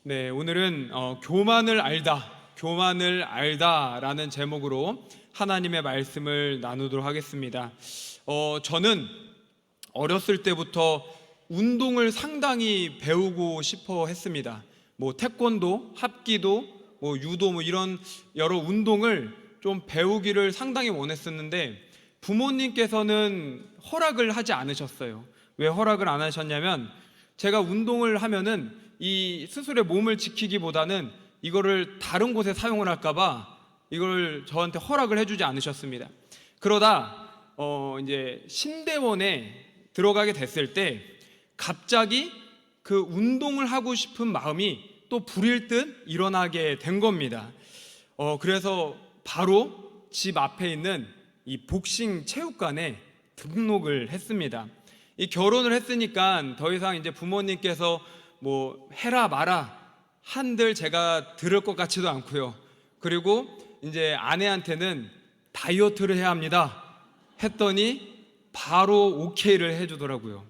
네, 오늘은 교만을 알다, 교만을 알다라는 제목으로 하나님의 말씀을 나누도록 하겠습니다. 저는 어렸을 때부터 운동을 상당히 배우고 싶어 했습니다. 태권도, 합기도, 유도 이런 여러 운동을 좀 배우기를 상당히 원했었는데 부모님께서는 허락을 하지 않으셨어요. 왜 허락을 안 하셨냐면 제가 운동을 하면은 이 스스로의 몸을 지키기보다는 이거를 다른 곳에 사용을 할까봐 이걸 저한테 허락을 해주지 않으셨습니다. 그러다 이제 신대원에 들어가게 됐을 때 갑자기 그 운동을 하고 싶은 마음이 또 불일 듯 일어나게 된 겁니다. 그래서 바로 집 앞에 있는 이 복싱 체육관에 등록을 했습니다. 이 결혼을 했으니까 더 이상 이제 부모님께서 해라 마라 한들 제가 들을 것 같지도 않고요. 그리고 이제 아내한테는 다이어트를 해야 합니다 했더니 바로 오케이를 해주더라고요.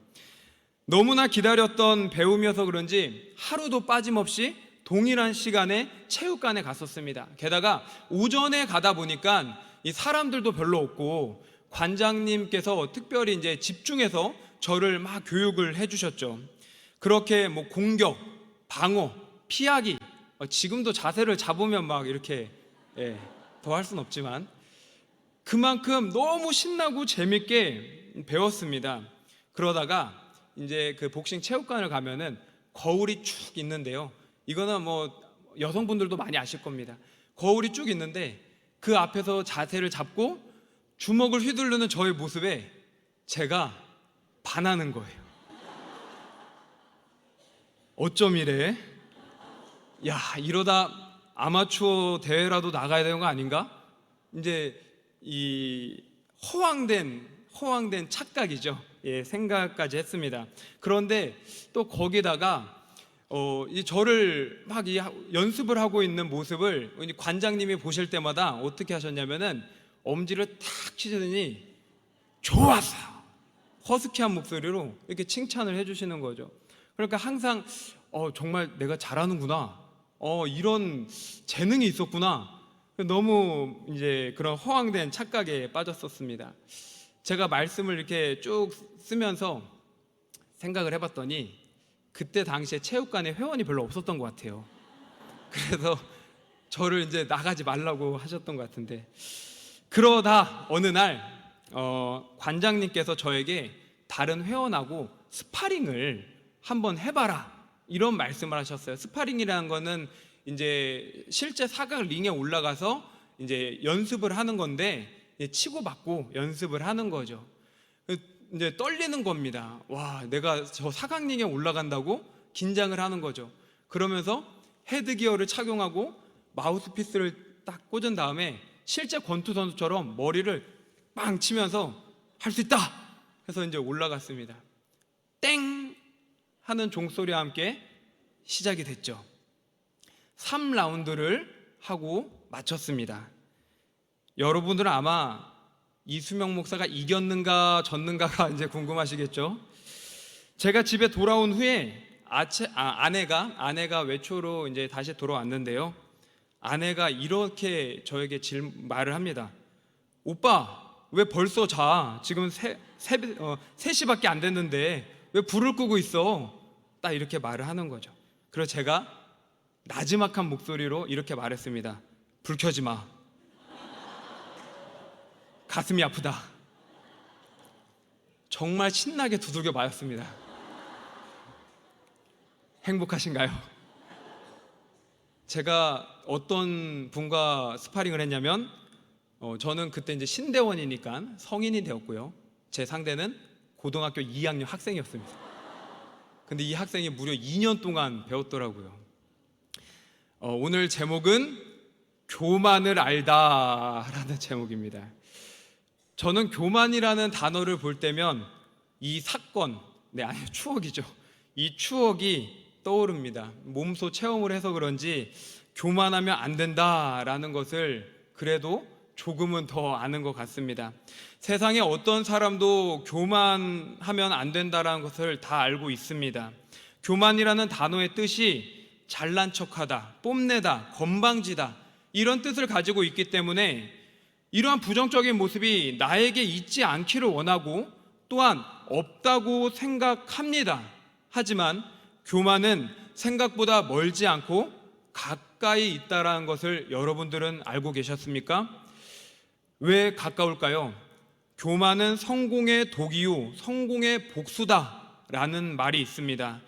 너무나 기다렸던 배움이어서 그런지 하루도 빠짐없이 동일한 시간에 체육관에 갔었습니다. 게다가 오전에 가다 보니까 이 사람들도 별로 없고 관장님께서 특별히 이제 집중해서 저를 막 교육을 해주셨죠. 그렇게 공격, 방어, 피하기, 지금도 자세를 잡으면 막 이렇게 더 할 수는 없지만 그만큼 너무 신나고 재밌게 배웠습니다. 그러다가 이제 그 복싱 체육관을 가면은 거울이 쭉 있는데요. 이거는 여성분들도 많이 아실 겁니다. 거울이 쭉 있는데 그 앞에서 자세를 잡고 주먹을 휘두르는 저의 모습에 제가 반하는 거예요. 어쩜 이래? 야, 이러다 아마추어 대회라도 나가야 되는 거 아닌가? 이제 이 허황된 착각이죠. 생각까지 했습니다. 그런데 또 거기다가 저를 막 연습을 하고 있는 모습을 관장님이 보실 때마다 어떻게 하셨냐면은 엄지를 탁 치더니 좋았어! 허스키한 목소리로 이렇게 칭찬을 해주시는 거죠. 그러니까 항상 정말 내가 잘하는구나, 이런 재능이 있었구나, 너무 이제 그런 허황된 착각에 빠졌었습니다. 제가 말씀을 이렇게 쭉 쓰면서 생각을 해봤더니 그때 당시에 체육관에 회원이 별로 없었던 것 같아요. 그래서 저를 이제 나가지 말라고 하셨던 것 같은데, 그러다 어느 날 관장님께서 저에게 다른 회원하고 스파링을 한번 해봐라 이런 말씀을 하셨어요. 스파링이라는 거는 이제 실제 사각 링에 올라가서 이제 연습을 하는 건데 치고받고 연습을 하는 거죠. 이제 떨리는 겁니다. 와, 내가 저 사각 링에 올라간다고 긴장을 하는 거죠. 그러면서 헤드기어를 착용하고 마우스피스를 딱 꽂은 다음에 실제 권투 선수처럼 머리를 빵 치면서 할 수 있다 해서 이제 올라갔습니다. 땡 하는 종소리와 함께 시작이 됐죠. 3라운드를 하고 마쳤습니다. 여러분들은 아마 이수명 목사가 이겼는가 졌는가가 이제 궁금하시겠죠. 제가 집에 돌아온 후에 아내가 외초로 이제 다시 돌아왔는데요. 아내가 이렇게 저에게 말을 합니다. 오빠, 왜 벌써 자? 지금 3시밖에 안 됐는데 왜 불을 끄고 있어? 딱 이렇게 말을 하는 거죠. 그래서 제가 나지막한 목소리로 이렇게 말했습니다. 불 켜지 마. 가슴이 아프다. 정말 신나게 두들겨 맞았습니다. 행복하신가요? 제가 어떤 분과 스파링을 했냐면 저는 그때 이제 신대원이니까 성인이 되었고요. 제 상대는 고등학교 2학년 학생이었습니다. 근데 이 학생이 무려 2년 동안 배웠더라고요. 오늘 제목은 교만을 알다라는 제목입니다. 저는 교만이라는 단어를 볼 때면 이 사건, 추억이죠. 이 추억이 떠오릅니다. 몸소 체험을 해서 그런지 교만하면 안 된다라는 것을 그래도 조금은 더 아는 것 같습니다. 세상에 어떤 사람도 교만하면 안 된다라는 것을 다 알고 있습니다. 교만이라는 단어의 뜻이 잘난 척하다, 뽐내다, 건방지다 이런 뜻을 가지고 있기 때문에 이러한 부정적인 모습이 나에게 있지 않기를 원하고 또한 없다고 생각합니다. 하지만 교만은 생각보다 멀지 않고 가까이 있다라는 것을 여러분들은 알고 계셨습니까? 왜 가까울까요? 교만은 성공의 독이요 성공의 복수다라는 말이 있습니다.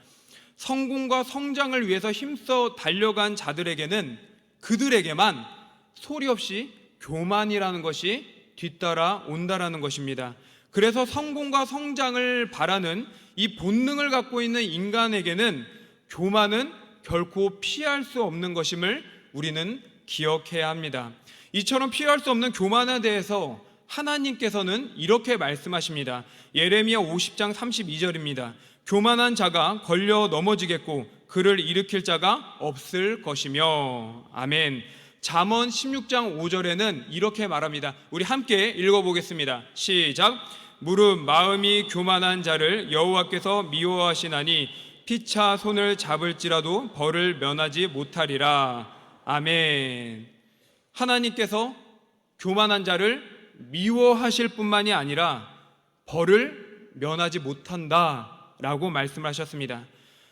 성공과 성장을 위해서 힘써 달려간 자들에게는 그들에게만 소리 없이 교만이라는 것이 뒤따라 온다라는 것입니다. 그래서 성공과 성장을 바라는 이 본능을 갖고 있는 인간에게는 교만은 결코 피할 수 없는 것임을 우리는 기억해야 합니다. 이처럼 피할 수 없는 교만에 대해서 하나님께서는 이렇게 말씀하십니다. 예레미야 50장 32절입니다. 교만한 자가 걸려 넘어지겠고 그를 일으킬 자가 없을 것이며. 아멘. 잠언 16장 5절에는 이렇게 말합니다. 우리 함께 읽어보겠습니다. 시작. 무릇 마음이 교만한 자를 여호와께서 미워하시나니 피차 손을 잡을지라도 벌을 면하지 못하리라. 아멘. 하나님께서 교만한 자를 미워하실 뿐만이 아니라 벌을 면하지 못한다라고 말씀을 하셨습니다.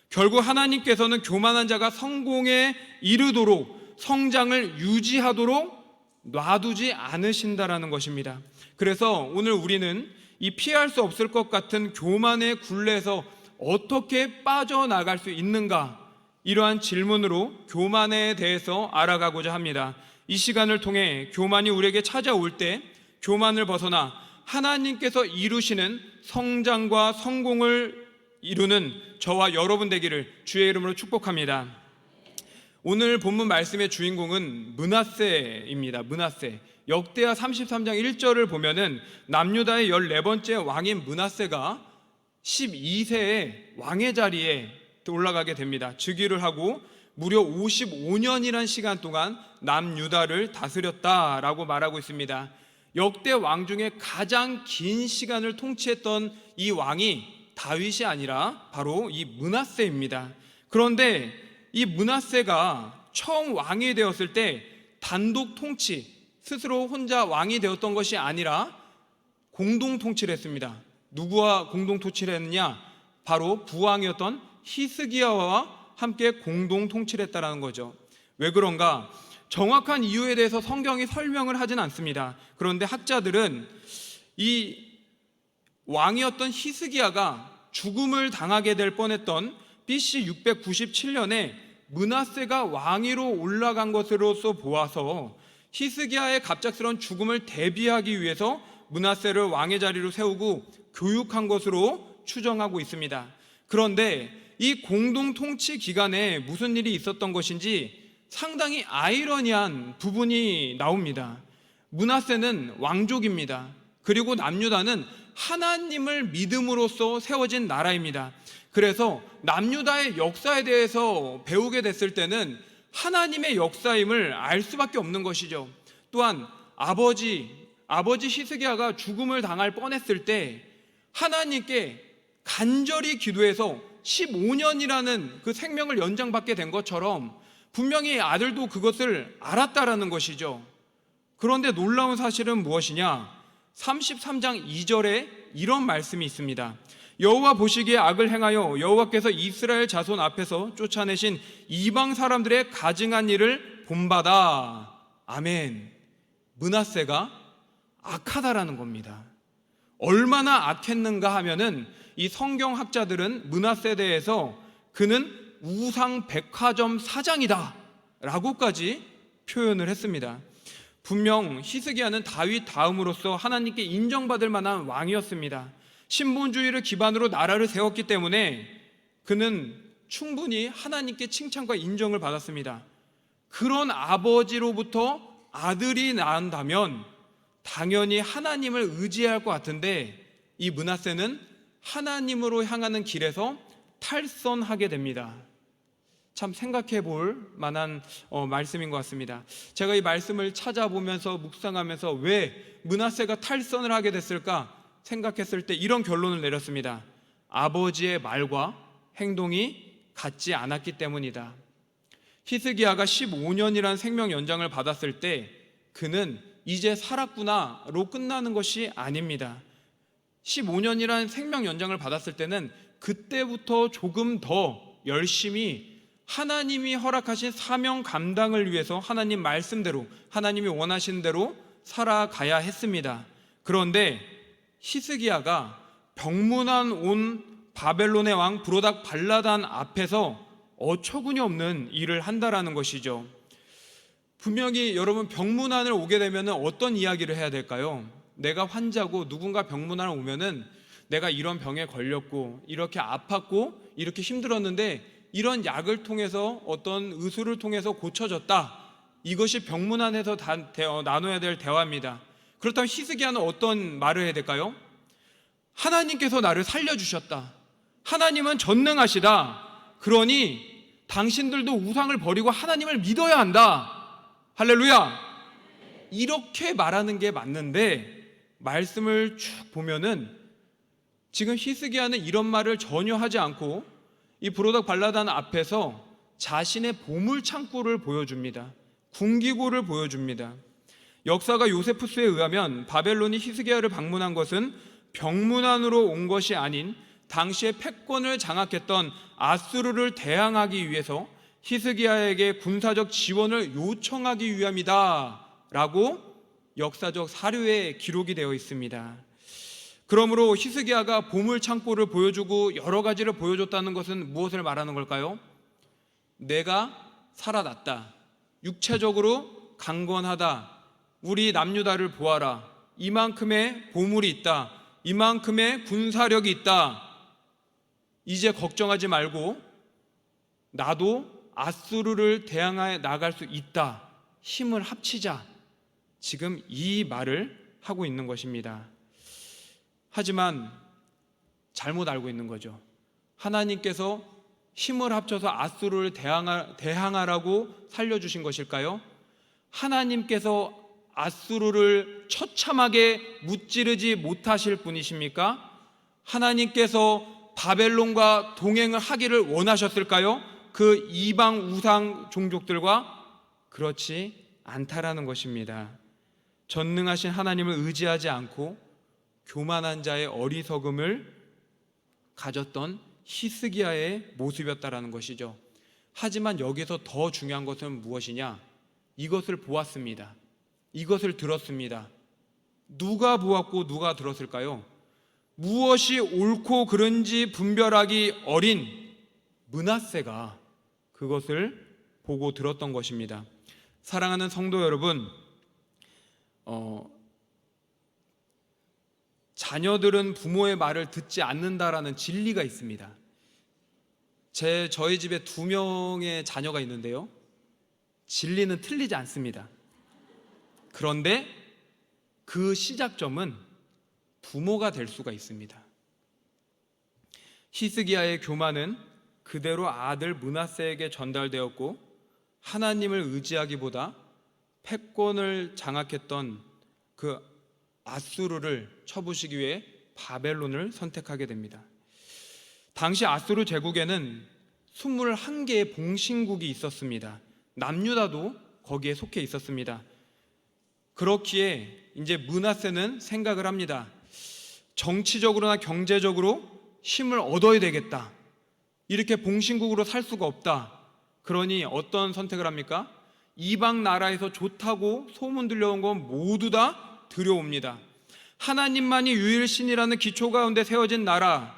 결국 하나님께서는 교만한 자가 성공에 이르도록 성장을 유지하도록 놔두지 않으신다라는 것입니다. 그래서 오늘 우리는 이 피할 수 없을 것 같은 교만의 굴레에서 어떻게 빠져나갈 수 있는가, 이러한 질문으로 교만에 대해서 알아가고자 합니다. 이 시간을 통해 교만이 우리에게 찾아올 때 교만을 벗어나 하나님께서 이루시는 성장과 성공을 이루는 저와 여러분 되기를 주의 이름으로 축복합니다. 오늘 본문 말씀의 주인공은 므낫세입니다. 므낫세. 역대하 33장 1절을 보면은 남유다의 14번째 왕인 므낫세가 12세에 왕의 자리에 올라가게 됩니다. 즉위를 하고 무려 55년이란 시간 동안 남유다를 다스렸다라고 말하고 있습니다. 역대 왕 중에 가장 긴 시간을 통치했던 이 왕이 다윗이 아니라 바로 이 므낫세입니다. 그런데 이 므낫세가 처음 왕이 되었을 때 단독 통치, 스스로 혼자 왕이 되었던 것이 아니라 공동 통치를 했습니다. 누구와 공동 통치를 했느냐? 바로 부왕이었던 히스기야와 함께 공동 통치를 했다는 거죠. 왜 그런가? 정확한 이유에 대해서 성경이 설명을 하진 않습니다. 그런데 학자들은 이 왕이었던 히스기야가 죽음을 당하게 될 뻔했던 BC 697년에 므낫세가 왕위로 올라간 것으로서 보아서 히스기야의 갑작스러운 죽음을 대비하기 위해서 므낫세를 왕의 자리로 세우고 교육한 것으로 추정하고 있습니다. 그런데 이 공동 통치 기간에 무슨 일이 있었던 것인지 상당히 아이러니한 부분이 나옵니다. 므낫세는 왕족입니다. 그리고 남유다는 하나님을 믿음으로써 세워진 나라입니다. 그래서 남유다의 역사에 대해서 배우게 됐을 때는 하나님의 역사임을 알 수밖에 없는 것이죠. 또한 아버지 히스기야가 죽음을 당할 뻔했을 때 하나님께 간절히 기도해서 15년이라는 그 생명을 연장받게 된 것처럼 분명히 아들도 그것을 알았다라는 것이죠. 그런데 놀라운 사실은 무엇이냐? 33장 2절에 이런 말씀이 있습니다. 여호와 보시기에 악을 행하여 여호와께서 이스라엘 자손 앞에서 쫓아내신 이방 사람들의 가증한 일을 본받아. 아멘. 므낫세가 악하다라는 겁니다. 얼마나 악했는가 하면은 이 성경학자들은 므낫세에 대해서 그는 우상 백화점 사장이다 라고까지 표현을 했습니다. 분명 히스기야는 다윗 다음으로서 하나님께 인정받을 만한 왕이었습니다. 신분주의를 기반으로 나라를 세웠기 때문에 그는 충분히 하나님께 칭찬과 인정을 받았습니다. 그런 아버지로부터 아들이 낳는다면 당연히 하나님을 의지할 것 같은데 이 므낫세는 하나님으로 향하는 길에서 탈선하게 됩니다. 참 생각해 볼 만한 말씀인 것 같습니다. 제가 이 말씀을 찾아보면서 묵상하면서 왜 므낫세가 탈선을 하게 됐을까 생각했을 때 이런 결론을 내렸습니다. 아버지의 말과 행동이 같지 않았기 때문이다. 히스기야가 15년이라는 생명 연장을 받았을 때 그는 이제 살았구나로 끝나는 것이 아닙니다. 15년이라는 생명 연장을 받았을 때는 그때부터 조금 더 열심히 하나님이 허락하신 사명 감당을 위해서 하나님 말씀대로, 하나님이 원하시는 대로 살아가야 했습니다. 그런데 히스기야가 병문안 온 바벨론의 왕 브로닥 발라단 앞에서 어처구니 없는 일을 한다라는 것이죠. 분명히 여러분, 병문안을 오게 되면 어떤 이야기를 해야 될까요? 내가 환자고 누군가 병문안을 오면은 내가 이런 병에 걸렸고 이렇게 아팠고 이렇게 힘들었는데 이런 약을 통해서 어떤 의술을 통해서 고쳐졌다. 이것이 병문안에서 나눠야 될 대화입니다. 그렇다면 히스기야는 어떤 말을 해야 될까요? 하나님께서 나를 살려주셨다. 하나님은 전능하시다. 그러니 당신들도 우상을 버리고 하나님을 믿어야 한다. 할렐루야. 이렇게 말하는 게 맞는데 말씀을 쭉 보면은 지금 히스기야는 이런 말을 전혀 하지 않고 이 브로닥 발라단 앞에서 자신의 보물 창고를 보여줍니다. 군기고를 보여줍니다. 역사가 요세푸스에 의하면 바벨론이 히스기야를 방문한 것은 병문안으로 온 것이 아닌 당시에 패권을 장악했던 아수르를 대항하기 위해서 히스기야에게 군사적 지원을 요청하기 위함이다 라고 역사적 사료에 기록이 되어 있습니다. 그러므로 히스기야가 보물 창고를 보여주고 여러 가지를 보여줬다는 것은 무엇을 말하는 걸까요? 내가 살아났다. 육체적으로 강건하다. 우리 남유다를 보아라. 이만큼의 보물이 있다. 이만큼의 군사력이 있다. 이제 걱정하지 말고 나도 아수르를 대항해 나갈 수 있다. 힘을 합치자. 지금 이 말을 하고 있는 것입니다. 하지만 잘못 알고 있는 거죠. 하나님께서 힘을 합쳐서 아수르를 대항하라고 살려주신 것일까요? 하나님께서 아수르를 처참하게 무찌르지 못하실 분이십니까? 하나님께서 바벨론과 동행을 하기를 원하셨을까요? 그 이방 우상 종족들과? 그렇지 않다라는 것입니다. 전능하신 하나님을 의지하지 않고 교만한 자의 어리석음을 가졌던 히스기야의 모습이었다라는 것이죠. 하지만 여기서 더 중요한 것은 무엇이냐? 이것을 보았습니다. 이것을 들었습니다. 누가 보았고 누가 들었을까요? 무엇이 옳고 그른지 분별하기 어린 므낫세가 그것을 보고 들었던 것입니다. 사랑하는 성도 여러분, 자녀들은 부모의 말을 듣지 않는다라는 진리가 있습니다. 저희 집에 2명의 자녀가 있는데요, 진리는 틀리지 않습니다. 그런데 그 시작점은 부모가 될 수가 있습니다. 히스기야의 교만은 그대로 아들 므낫세에게 전달되었고 하나님을 의지하기보다 패권을 장악했던 그 아수르를 쳐부시기 위해 바벨론을 선택하게 됩니다. 당시 아수르 제국에는 21개의 봉신국이 있었습니다. 남유다도 거기에 속해 있었습니다. 그렇기에 이제 므낫세는 생각을 합니다. 정치적으로나 경제적으로 힘을 얻어야 되겠다. 이렇게 봉신국으로 살 수가 없다. 그러니 어떤 선택을 합니까? 이방 나라에서 좋다고 소문 들려온 건 모두 다 들여옵니다. 하나님만이 유일신이라는 기초 가운데 세워진 나라,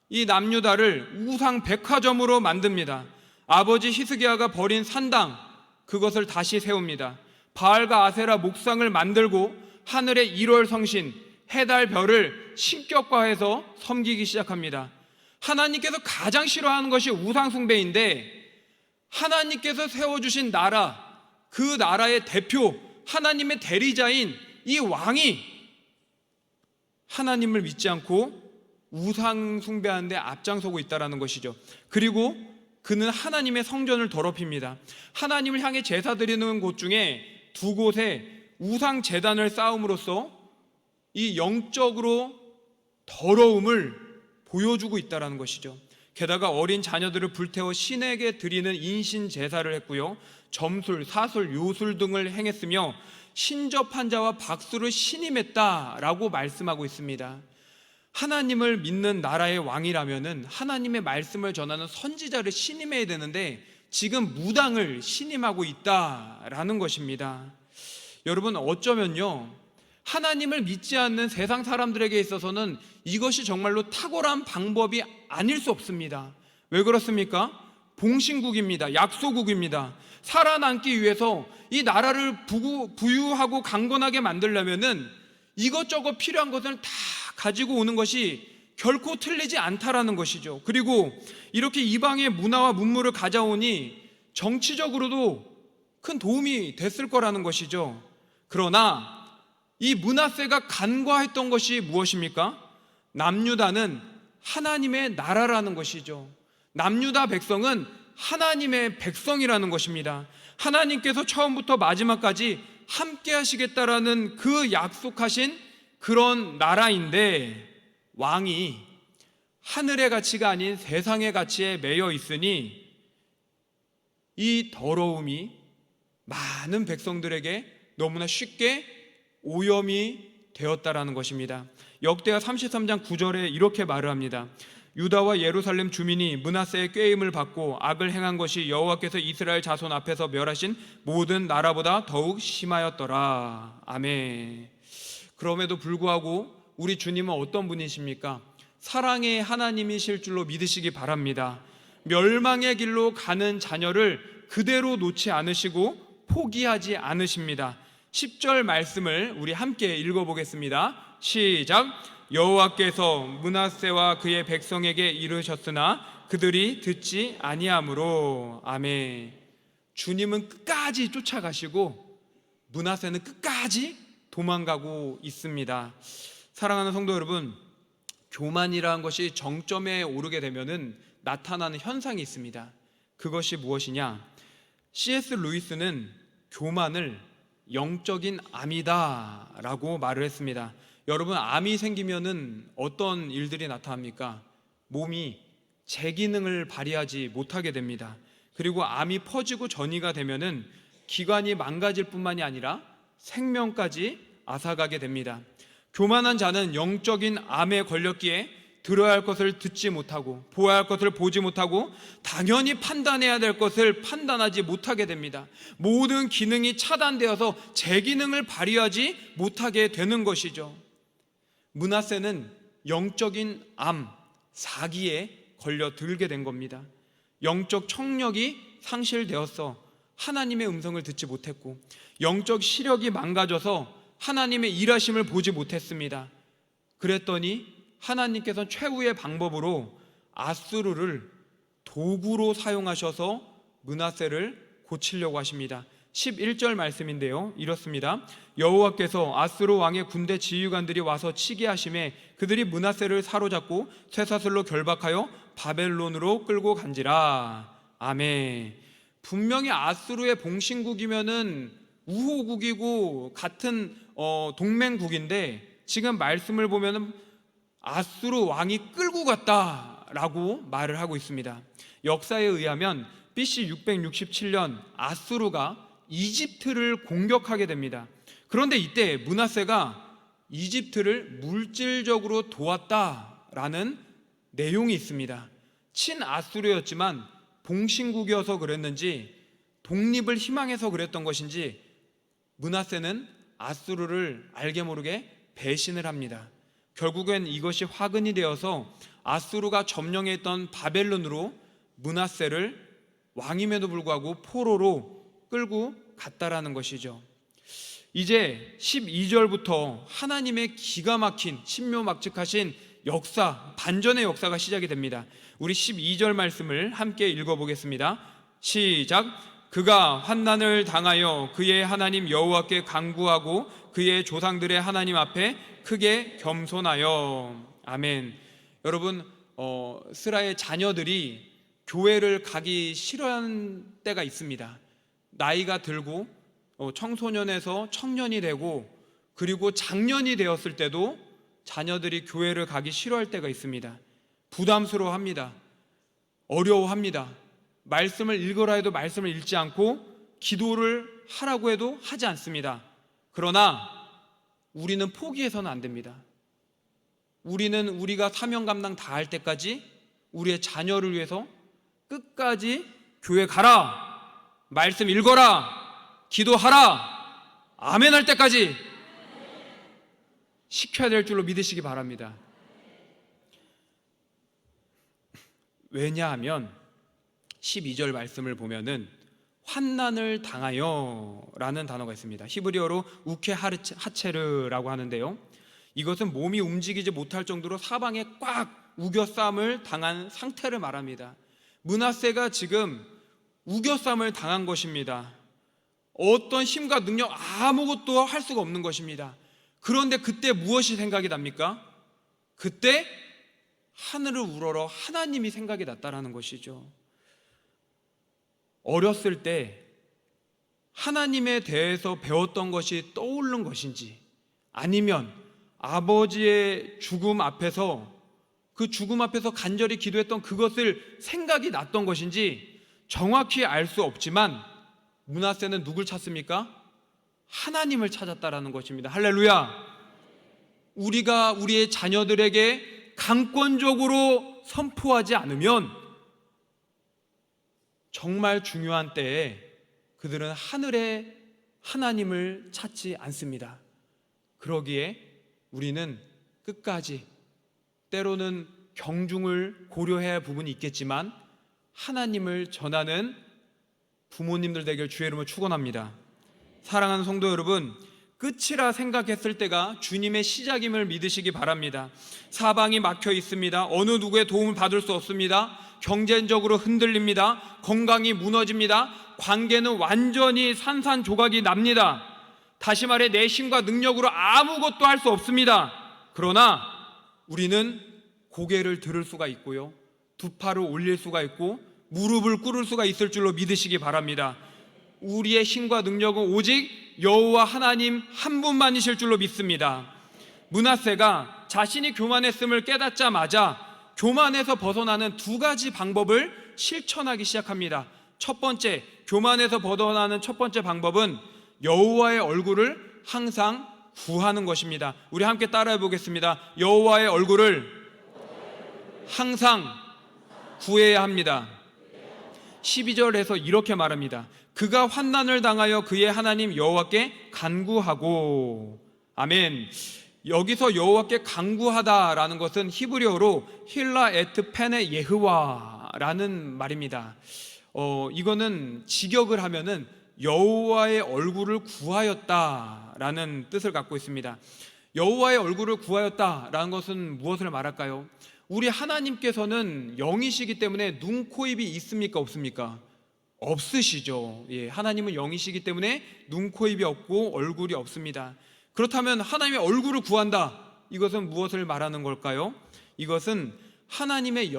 이 남유다를 우상 백화점으로 만듭니다. 아버지 히스기야가 버린 산당, 그것을 다시 세웁니다. 바알과 아세라 목상을 만들고 하늘의 일월 성신, 해달 별을 신격화해서 섬기기 시작합니다. 하나님께서 가장 싫어하는 것이 우상 숭배인데 하나님께서 세워주신 나라, 그 나라의 대표, 하나님의 대리자인 이 왕이 하나님을 믿지 않고 우상 숭배하는 데 앞장서고 있다는 것이죠. 그리고 그는 하나님의 성전을 더럽힙니다. 하나님을 향해 제사 드리는 곳 중에 2곳에 우상 제단을 쌓음으로써 이 영적으로 더러움을 보여주고 있다는 것이죠. 게다가 어린 자녀들을 불태워 신에게 드리는 인신 제사를 했고요, 점술, 사술, 요술 등을 행했으며 신접한 자와 박수를 신임했다라고 말씀하고 있습니다. 하나님을 믿는 나라의 왕이라면은 하나님의 말씀을 전하는 선지자를 신임해야 되는데 지금 무당을 신임하고 있다라는 것입니다. 여러분, 어쩌면요, 하나님을 믿지 않는 세상 사람들에게 있어서는 이것이 정말로 탁월한 방법이 아닐 수 없습니다. 왜 그렇습니까? 봉신국입니다. 약소국입니다. 살아남기 위해서 이 나라를 부유하고 강건하게 만들려면은 이것저것 필요한 것을 다 가지고 오는 것이 결코 틀리지 않다라는 것이죠. 그리고 이렇게 이방의 문화와 문물을 가져오니 정치적으로도 큰 도움이 됐을 거라는 것이죠. 그러나 이 므낫세가 간과했던 것이 무엇입니까? 남유다는 하나님의 나라라는 것이죠. 남유다 백성은 하나님의 백성이라는 것입니다. 하나님께서 처음부터 마지막까지 함께 하시겠다라는 그 약속하신 그런 나라인데, 왕이 하늘의 가치가 아닌 세상의 가치에 매여 있으니 이 더러움이 많은 백성들에게 너무나 쉽게 오염이 되었다라는 것입니다. 역대하 33장 9절에 이렇게 말을 합니다. 유다와 예루살렘 주민이 므낫세의 꾀임을 받고 악을 행한 것이 여호와께서 이스라엘 자손 앞에서 멸하신 모든 나라보다 더욱 심하였더라. 아멘. 그럼에도 불구하고 우리 주님은 어떤 분이십니까? 사랑의 하나님이실 줄로 믿으시기 바랍니다. 멸망의 길로 가는 자녀를 그대로 놓지 않으시고 포기하지 않으십니다. 10절 말씀을 우리 함께 읽어보겠습니다. 시작. 여호와께서 므낫세와 그의 백성에게 이르셨으나 그들이 듣지 아니하므로. 아멘. 주님은 끝까지 쫓아가시고 므낫세는 끝까지 도망가고 있습니다. 사랑하는 성도 여러분, 교만이라는 것이 정점에 오르게 되면은 나타나는 현상이 있습니다. 그것이 무엇이냐? C.S. 루이스는 교만을 영적인 암이다 라고 말을 했습니다. 여러분, 암이 생기면은 어떤 일들이 나타납니까? 몸이 제 기능을 발휘하지 못하게 됩니다. 그리고 암이 퍼지고 전이가 되면은 기관이 망가질 뿐만이 아니라 생명까지 앗아가게 됩니다. 교만한 자는 영적인 암에 걸렸기에 들어야 할 것을 듣지 못하고 보아야 할 것을 보지 못하고 당연히 판단해야 될 것을 판단하지 못하게 됩니다. 모든 기능이 차단되어서 제 기능을 발휘하지 못하게 되는 것이죠. 므낫세는 영적인 암, 사기에 걸려 들게 된 겁니다. 영적 청력이 상실되어서 하나님의 음성을 듣지 못했고 영적 시력이 망가져서 하나님의 일하심을 보지 못했습니다. 그랬더니 하나님께서는 최후의 방법으로 아수르를 도구로 사용하셔서 므낫세를 고치려고 하십니다. 11절 말씀인데요, 이렇습니다. 여호와께서 아수르 왕의 군대 지휘관들이 와서 치게 하심에 그들이 므낫세를 사로잡고 쇠사슬로 결박하여 바벨론으로 끌고 간지라. 아멘. 분명히 아수르의 봉신국이면은 우호국이고 같은 동맹국인데 지금 말씀을 보면은 아수르 왕이 끌고 갔다라고 말을 하고 있습니다. 역사에 의하면 BC 667년 아수르가 이집트를 공격하게 됩니다. 그런데 이때 므낫세가 이집트를 물질적으로 도왔다라는 내용이 있습니다. 친아수르였지만 봉신국이어서 그랬는지 독립을 희망해서 그랬던 것인지 므낫세는 아수르를 알게 모르게 배신을 합니다. 결국엔 이것이 화근이 되어서 아수르가 점령했던 바벨론으로 므낫세를 왕임에도 불구하고 포로로 끌고 갔다라는 것이죠. 이제 12절부터 하나님의 기가 막힌 신묘막측하신 역사, 반전의 역사가 시작이 됩니다. 우리 12절 말씀을 함께 읽어보겠습니다. 시작. 그가 환난을 당하여 그의 하나님 여호와께 간구하고 그의 조상들의 하나님 앞에 크게 겸손하여. 아멘. 여러분, 스라의 자녀들이 교회를 가기 싫어하는 때가 있습니다. 나이가 들고 청소년에서 청년이 되고 그리고 장년이 되었을 때도 자녀들이 교회를 가기 싫어할 때가 있습니다. 부담스러워합니다. 어려워합니다. 말씀을 읽으라 해도 말씀을 읽지 않고 기도를 하라고 해도 하지 않습니다. 그러나 우리는 포기해서는 안 됩니다. 우리는 우리가 사명 감당 다 할 때까지 우리의 자녀를 위해서 끝까지 교회 가라, 말씀 읽어라, 기도하라, 아멘 할 때까지 시켜야 될 줄로 믿으시기 바랍니다. 왜냐하면 12절 말씀을 보면은 환난을 당하여 라는 단어가 있습니다. 히브리어로 우케 하체르라고 하는데요, 이것은 몸이 움직이지 못할 정도로 사방에 꽉 우겨쌈을 당한 상태를 말합니다. 므낫세가 지금 우겨쌈을 당한 것입니다. 어떤 힘과 능력 아무것도 할 수가 없는 것입니다. 그런데 그때 무엇이 생각이 납니까? 그때 하늘을 우러러 하나님이 생각이 났다라는 것이죠. 어렸을 때 하나님에 대해서 배웠던 것이 떠오른 것인지, 아니면 아버지의 죽음 앞에서, 그 죽음 앞에서 간절히 기도했던 그것을 생각이 났던 것인지 정확히 알 수 없지만 므낫세는 누굴 찾습니까? 하나님을 찾았다라는 것입니다. 할렐루야. 우리가 우리의 자녀들에게 강권적으로 선포하지 않으면 정말 중요한 때에 그들은 하늘의 하나님을 찾지 않습니다. 그러기에 우리는 끝까지, 때로는 경중을 고려해야 할 부분이 있겠지만 하나님을 전하는 부모님들 되길 주의 이름으로 축원합니다. 사랑하는 성도 여러분, 끝이라 생각했을 때가 주님의 시작임을 믿으시기 바랍니다. 사방이 막혀 있습니다. 어느 누구의 도움을 받을 수 없습니다. 경제적으로 흔들립니다. 건강이 무너집니다. 관계는 완전히 산산조각이 납니다. 다시 말해 내 힘과 능력으로 아무것도 할 수 없습니다. 그러나 우리는 고개를 들을 수가 있고요, 두 팔을 올릴 수가 있고 무릎을 꿇을 수가 있을 줄로 믿으시기 바랍니다. 우리의 힘과 능력은 오직 여호와 하나님 한 분만이실 줄로 믿습니다. 므낫세가 자신이 교만했음을 깨닫자마자 교만에서 벗어나는 두 가지 방법을 실천하기 시작합니다. 첫 번째, 교만에서 벗어나는 첫 번째 방법은 여호와의 얼굴을 항상 구하는 것입니다. 우리 함께 따라해 보겠습니다. 여호와의 얼굴을 항상 구해야 합니다. 12절에서 이렇게 말합니다. 그가 환난을 당하여 그의 하나님 여호와께 간구하고. 아멘. 여기서 여호와께 간구하다라는 것은 히브리어로 힐라 에트 페네 예흐와라는 말입니다. 이거는 직역을 하면은 여호와의 얼굴을 구하였다라는 뜻을 갖고 있습니다. 여호와의 얼굴을 구하였다라는 것은 무엇을 말할까요? 우리 하나님께서는 영이시기 때문에 눈, 코, 입이 있습니까? 없습니까? 없으시죠. 예, 하나님은 영이시기 때문에 눈, 코, 입이 없고 얼굴이 없습니다. 그렇다면 하나님의 얼굴을 구한다, 이것은 무엇을 말하는 걸까요? 이것은 하나님의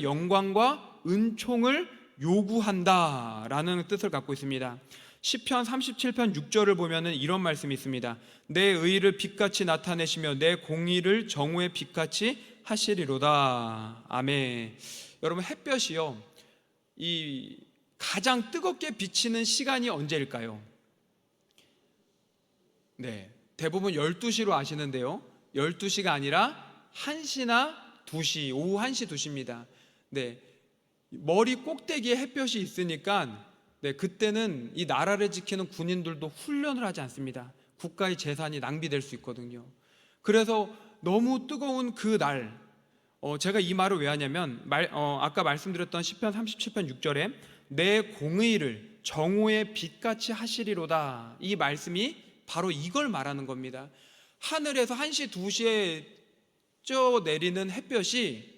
영광과 은총을 요구한다라는 뜻을 갖고 있습니다. 시편 37편 6절을 보면은 이런 말씀이 있습니다. 내 의를 빛같이 나타내시며 내 공의를 정오의 빛같이 하시리로다. 아멘. 여러분, 햇볕이요, 이 가장 뜨겁게 비치는 시간이 언제일까요? 네, 대부분 12시로 아시는데요, 12시가 아니라 1시나 2시, 오후 1시, 2시입니다. 네, 머리 꼭대기에 햇볕이 있으니까 그때는 이 나라를 지키는 군인들도 훈련을 하지 않습니다. 국가의 재산이 낭비될 수 있거든요. 그래서 너무 뜨거운 그 날, 제가 이 말을 왜 하냐면 아까 말씀드렸던 시편 37편 6절에 내 공의를 정오의 빛같이 하시리로다, 이 말씀이 바로 이걸 말하는 겁니다. 하늘에서 1시, 2시에 쪄 내리는 햇볕이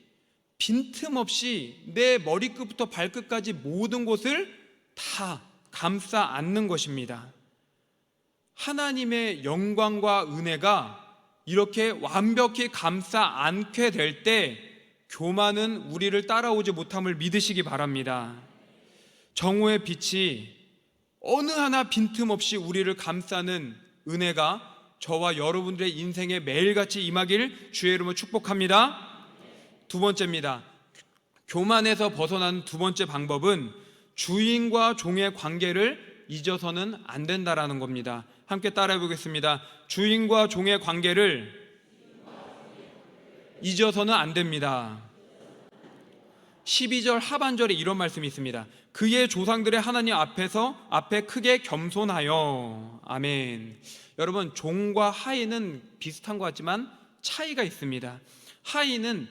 빈틈없이 내 머리끝부터 발끝까지 모든 곳을 다 감싸 안는 것입니다. 하나님의 영광과 은혜가 이렇게 완벽히 감싸 안게 될 때 교만은 우리를 따라오지 못함을 믿으시기 바랍니다. 정오의 빛이 어느 하나 빈틈없이 우리를 감싸는 은혜가 저와 여러분들의 인생에 매일같이 임하길 주의 이름으로 축복합니다. 두 번째입니다. 교만에서 벗어나는 두 번째 방법은 주인과 종의 관계를 잊어서는 안 된다라는 겁니다. 함께 따라해 보겠습니다. 주인과 종의 관계를 잊어서는 안 됩니다. 12절 하반절에 이런 말씀이 있습니다. 그의 조상들의 하나님 앞에 크게 겸손하여. 아멘. 여러분, 종과 하인은 비슷한 것 같지만 차이가 있습니다. 하인은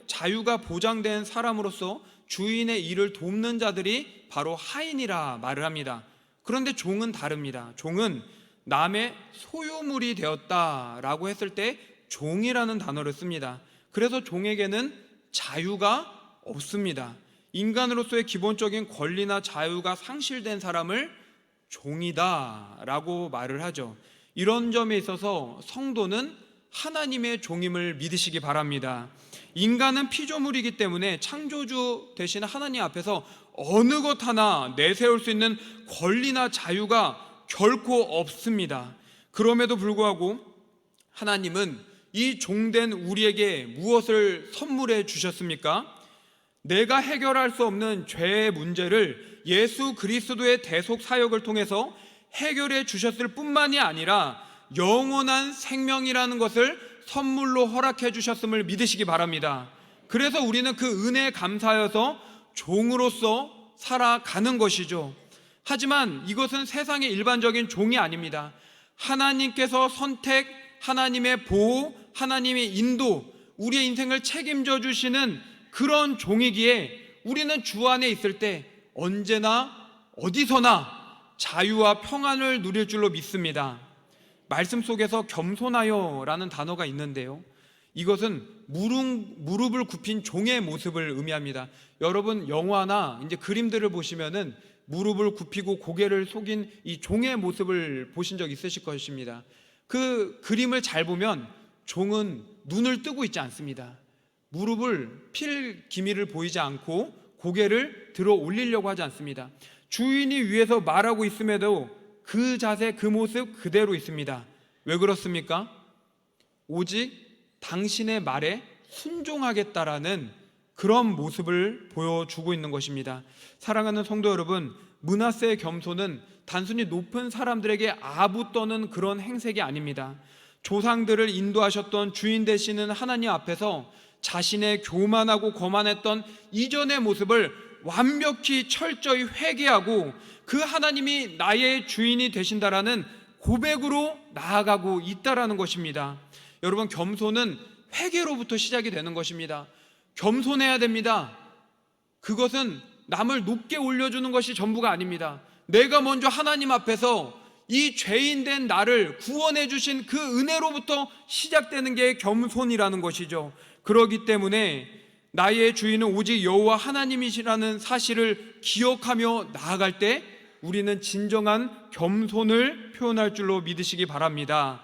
자유가 보장된 사람으로서 주인의 일을 돕는 자들이 바로 하인이라 말을 합니다. 그런데 종은 다릅니다. 종은 남의 소유물이 되었다라고 했을 때 종이라는 단어를 씁니다. 그래서 종에게는 자유가 없습니다. 인간으로서의 기본적인 권리나 자유가 상실된 사람을 종이다라고 말을 하죠. 이런 점에 있어서 성도는 하나님의 종임을 믿으시기 바랍니다. 인간은 피조물이기 때문에 창조주 되신 하나님 앞에서 어느 것 하나 내세울 수 있는 권리나 자유가 결코 없습니다. 그럼에도 불구하고 하나님은 이 종된 우리에게 무엇을 선물해 주셨습니까? 내가 해결할 수 없는 죄의 문제를 예수 그리스도의 대속 사역을 통해서 해결해 주셨을 뿐만이 아니라 영원한 생명이라는 것을 선물로 허락해 주셨음을 믿으시기 바랍니다. 그래서 우리는 그 은혜에 감사하여서 종으로서 살아가는 것이죠. 하지만 이것은 세상의 일반적인 종이 아닙니다. 하나님께서 선택, 하나님의 보호, 하나님의 인도, 우리의 인생을 책임져 주시는 그런 종이기에 우리는 주 안에 있을 때 언제나 어디서나 자유와 평안을 누릴 줄로 믿습니다. 말씀 속에서 겸손하여라는 단어가 있는데요, 이것은 무릎을 굽힌 종의 모습을 의미합니다. 여러분, 영화나 이제 그림들을 보시면은 무릎을 굽히고 고개를 속인 이 종의 모습을 보신 적 있으실 것입니다. 그 그림을 잘 보면 종은 눈을 뜨고 있지 않습니다. 무릎을 필 기미를 보이지 않고 고개를 들어 올리려고 하지 않습니다. 주인이 위에서 말하고 있음에도 그 자세, 그 모습 그대로 있습니다. 왜 그렇습니까? 오직 당신의 말에 순종하겠다라는 그런 모습을 보여주고 있는 것입니다. 사랑하는 성도 여러분, 므낫세의 겸손은 단순히 높은 사람들에게 아부 떠는 그런 행색이 아닙니다. 조상들을 인도하셨던 주인 되시는 하나님 앞에서 자신의 교만하고 거만했던 이전의 모습을 완벽히 철저히 회개하고 그 하나님이 나의 주인이 되신다라는 고백으로 나아가고 있다라는 것입니다. 여러분, 겸손은 회개로부터 시작이 되는 것입니다. 겸손해야 됩니다. 그것은 남을 높게 올려주는 것이 전부가 아닙니다. 내가 먼저 하나님 앞에서 이 죄인된 나를 구원해 주신 그 은혜로부터 시작되는 게 겸손이라는 것이죠. 그렇기 때문에 나의 주인은 오직 여호와 하나님이시라는 사실을 기억하며 나아갈 때 우리는 진정한 겸손을 표현할 줄로 믿으시기 바랍니다.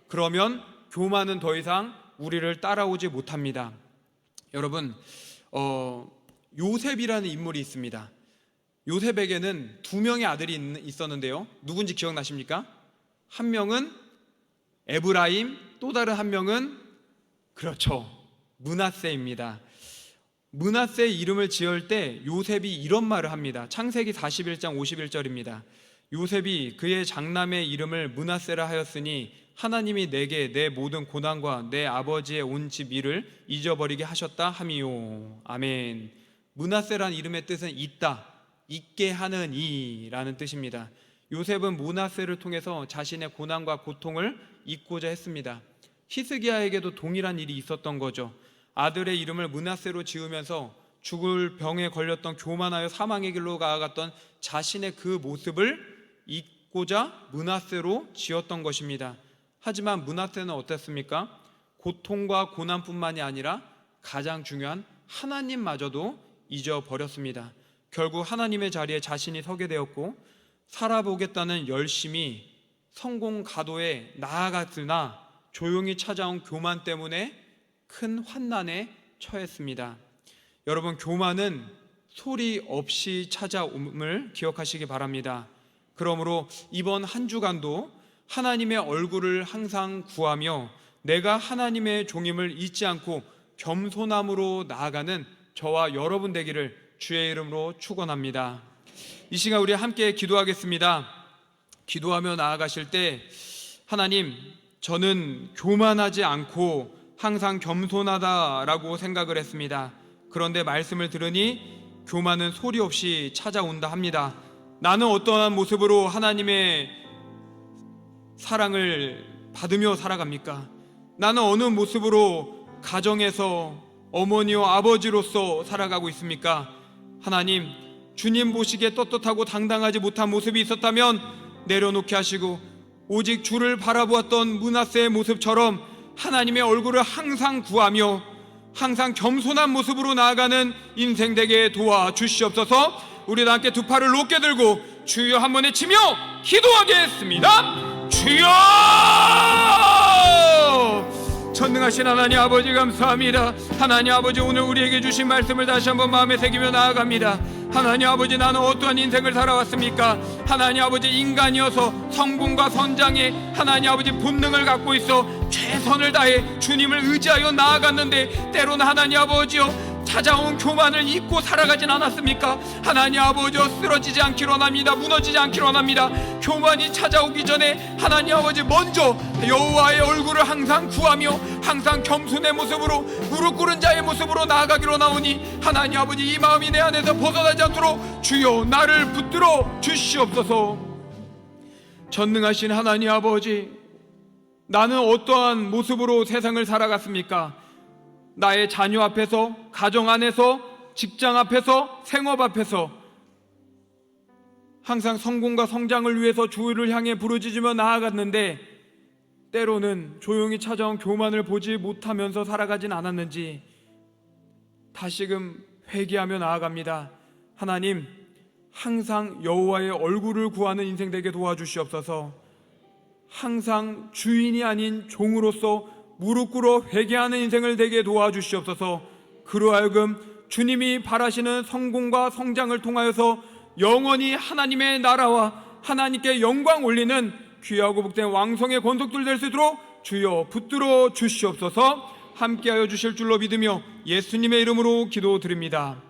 그러면 교만은 더 이상 우리를 따라오지 못합니다. 여러분, 요셉이라는 인물이 있습니다. 요셉에게는 두 명의 아들이 있었는데요, 누군지 기억나십니까? 한 명은 에브라임, 또 다른 한 명은 그렇죠, 므낫세입니다. 므낫세의 이름을 지을 때 요셉이 이런 말을 합니다. 창세기 41장 51절입니다. 요셉이 그의 장남의 이름을 므낫세라 하였으니 하나님이 내게 내 모든 고난과 내 아버지의 온 집 일을 잊어버리게 하셨다 함이요. 아멘. 므낫세라는 이름의 뜻은 있다, 있게 하는 이라는 뜻입니다. 요셉은 므낫세를 통해서 자신의 고난과 고통을 잊고자 했습니다. 히스기야에게도 동일한 일이 있었던 거죠. 아들의 이름을 므낫세로 지으면서 죽을 병에 걸렸던 교만하여 사망의 길로 나아갔던 자신의 그 모습을 잊고자 므낫세로 지었던 것입니다. 하지만 므낫세는 어땠습니까? 고통과 고난뿐만이 아니라 가장 중요한 하나님마저도 잊어버렸습니다. 결국 하나님의 자리에 자신이 서게 되었고 살아보겠다는 열심이 성공 가도에 나아갔으나 조용히 찾아온 교만 때문에 큰 환난에 처했습니다. 여러분, 교만은 소리 없이 찾아옴을 기억하시기 바랍니다. 그러므로 이번 한 주간도 하나님의 얼굴을 항상 구하며 내가 하나님의 종임을 잊지 않고 겸손함으로 나아가는 저와 여러분 되기를 주의 이름으로 축원합니다. 이 시간 우리 함께 기도하겠습니다. 기도하며 나아가실 때 하나님, 저는 교만하지 않고 항상 겸손하다라고 생각을 했습니다. 그런데 말씀을 들으니 교만은 소리 없이 찾아온다 합니다. 나는 어떠한 모습으로 하나님의 사랑을 받으며 살아갑니까? 나는 어느 모습으로 가정에서 어머니와 아버지로서 살아가고 있습니까? 하나님, 주님 보시기에 떳떳하고 당당하지 못한 모습이 있었다면 내려놓게 하시고 오직 주를 바라보았던 므낫세의 모습처럼 하나님의 얼굴을 항상 구하며 항상 겸손한 모습으로 나아가는 인생 되게 도와주시옵소서. 우리 함께 두 팔을 높게 들고 주여 한 번 외치며 기도하겠습니다. 주여! 전능하신 하나님 아버지 감사합니다. 하나님 아버지, 오늘 우리에게 주신 말씀을 다시 한번 마음에 새기며 나아갑니다. 하나님 아버지, 나는 어떠한 인생을 살아왔습니까? 하나님 아버지, 인간이어서 성공과 선장에 하나님 아버지 본능을 갖고 있어 최선을 다해 주님을 의지하여 나아갔는데 때로는 하나님 아버지여 찾아온 교만을 잊고 살아가진 않았습니까? 하나님 아버지여, 쓰러지지 않기로 원합니다. 무너지지 않기로 원합니다. 교만이 찾아오기 전에 하나님 아버지 먼저 여호와의 얼굴을 항상 구하며 항상 겸손의 모습으로 무릎 꿇은 자의 모습으로 나아가기로 나오니 하나님 아버지, 이 마음이 내 안에서 벗어나지 않도록 주여 나를 붙들어 주시옵소서. 전능하신 하나님 아버지, 나는 어떠한 모습으로 세상을 살아갔습니까? 나의 자녀 앞에서, 가정 안에서, 직장 앞에서, 생업 앞에서 항상 성공과 성장을 위해서 주를 향해 부르짖으며 나아갔는데 때로는 조용히 찾아온 교만을 보지 못하면서 살아가진 않았는지 다시금 회개하며 나아갑니다. 하나님, 항상 여호와의 얼굴을 구하는 인생 되게 도와주시옵소서. 항상 주인이 아닌 종으로서 무릎 꿇어 회개하는 인생을 되게 도와주시옵소서. 그로 하여금 주님이 바라시는 성공과 성장을 통하여서 영원히 하나님의 나라와 하나님께 영광 올리는 귀하고 복된 왕성의 권속들 될 수 있도록 주여 붙들어 주시옵소서. 함께하여 주실 줄로 믿으며 예수님의 이름으로 기도드립니다.